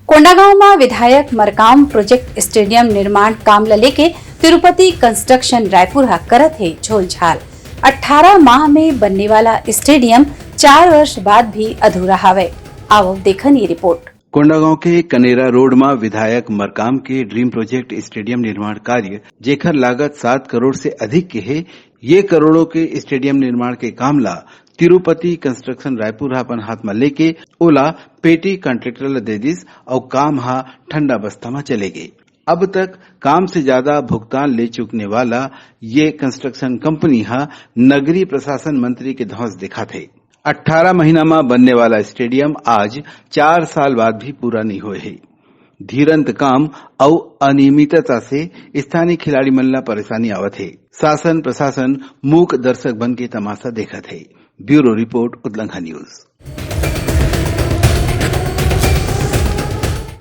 कोंडागांव में विधायक Markam project stadium निर्माण काम ल लेके तिरुपति कंस्ट्रक्शन रायपुर हा करत है झोलझाल। 18 माह में बनने वाला स्टेडियम 4 वर्ष बाद भी अधूरा हवे। आओ देखन ये रिपोर्ट। कोंडागांव के कनेरा रोड में विधायक मरकाम के ड्रीम प्रोजेक्ट स्टेडियम निर्माण कार्य जेकर लागत 7 करोड़ से अधिक के है। ये करोड़ों के स्टेडियम निर्माण के काम ला तिरुपति कंस्ट्रक्शन रायपुर अपन हाथ में लेके ओला पेटी कॉन्ट्रेक्टर दे दिस और काम हा ठंडा बस्ता में चले गए। अब तक काम से ज्यादा भुगतान ले चुकने वाला ये कंस्ट्रक्शन कंपनी हा नगरीय प्रशासन मंत्री के धौंस दिखा थे। 18 महीना में बनने वाला स्टेडियम आज 4 साल बाद भी पूरा नहीं हुए है। धीरंत काम और अनियमितता से स्थानीय खिलाड़ी मन ला परेशानी आवत है। शासन प्रशासन मूक दर्शक बन के तमाशा देखत है। Bureau report Udalangha news.